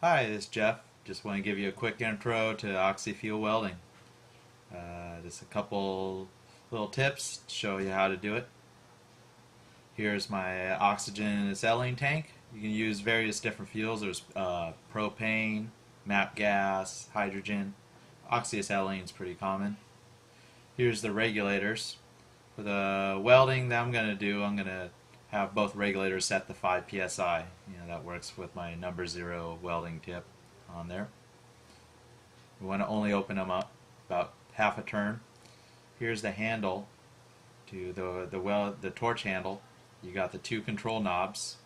Hi, this is Jeff. Just want to give you a quick intro to oxy-fuel welding. Just a couple little tips to show you how to do it. Here's my oxygen and acetylene tank. You can use various different fuels. There's propane, MAP gas, hydrogen. Oxyacetylene is pretty common. Here's the regulators. For the welding that I'm going to do, I'm going to have both regulators set to 5 psi. That works with my number 0 welding tip on there. We want to only open them up about half a turn. Here's the handle to the torch handle. You got the two control knobs.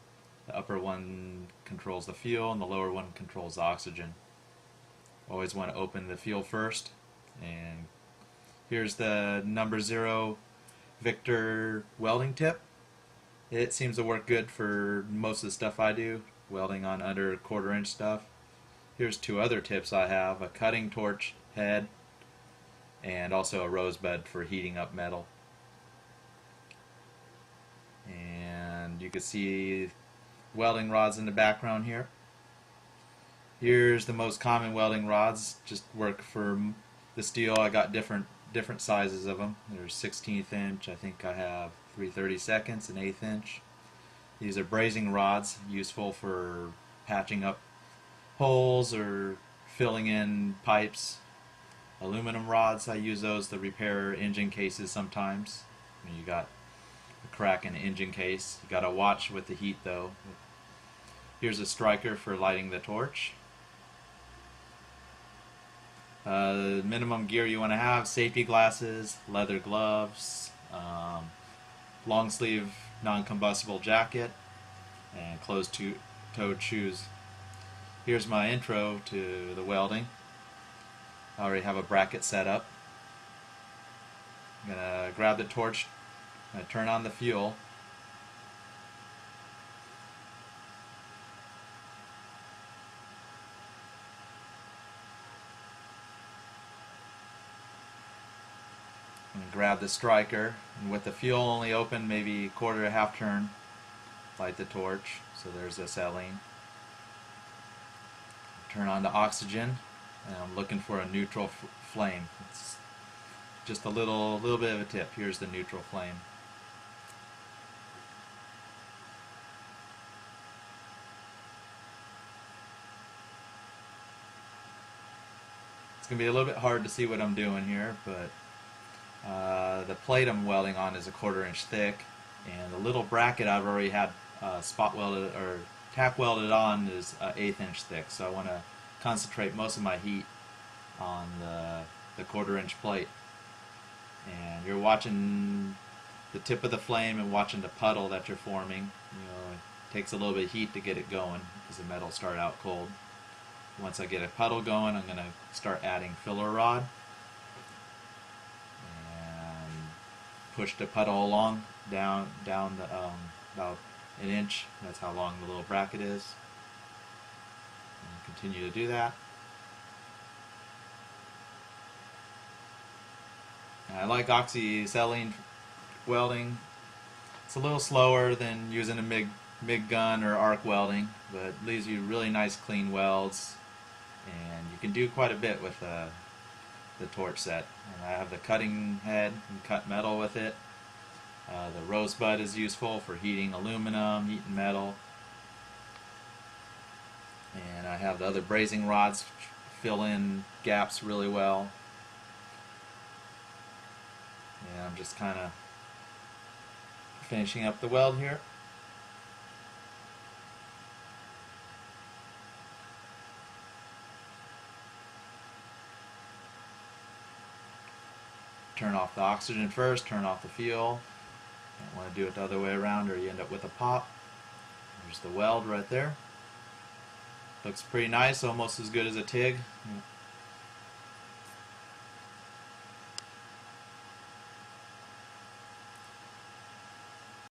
The upper one controls the fuel and the lower one controls the oxygen. Always want to open the fuel first. And here's the number 0 Victor welding tip. It seems to work good for most of the stuff I do, welding on under 1/4 inch stuff. Here's two other tips I have: a cutting torch head and also a rosebud for heating up metal. And you can see welding rods in the background here. Here's the most common welding rods. Just work for the steel. I got different sizes of them. There's 16th inch. I think I have 3/32, an 1/8 inch. These are brazing rods, useful for patching up holes or filling in pipes. Aluminum rods, I use those to repair engine cases sometimes. When you got a crack in the engine case, you got to watch with the heat though. Here's a striker for lighting the torch. Minimum gear you want to have: safety glasses, leather gloves, long sleeve non-combustible jacket, and closed-toed shoes. Here's my intro to the welding. I already have a bracket set up. I'm going to grab the torch, I'm going to turn on the fuel. And grab the striker, and with the fuel only open maybe 1/4 to half turn, light the torch. So there's acetylene. Turn on the oxygen, and I'm looking for a neutral flame. It's just a little bit of a tip. Here's the neutral flame. It's going to be a little bit hard to see what I'm doing here, but the plate I'm welding on is a 1/4 inch thick, and the little bracket I've already had spot welded or tack welded on is 1/8 inch thick. So I want to concentrate most of my heat on the 1/4 inch plate. And you're watching the tip of the flame and watching the puddle that you're forming. It takes a little bit of heat to get it going because the metal start out cold. Once I get a puddle going, I'm going to start adding filler rod and push the puddle along down the, about an inch. That's how long the little bracket is. And continue to do that. And I like oxyacetylene welding. It's a little slower than using a MIG gun or arc welding, but it leaves you really nice clean welds, and you can do quite a bit with the torch set. And I have the cutting head and cut metal with it. The rosebud is useful for heating aluminum, heating metal. And I have the other brazing rods which fill in gaps really well. And I'm just kind of finishing up the weld here. Turn off the oxygen first, turn off the fuel. Don't want to do it the other way around or you end up with a pop. There's the weld right there. Looks pretty nice, almost as good as a TIG.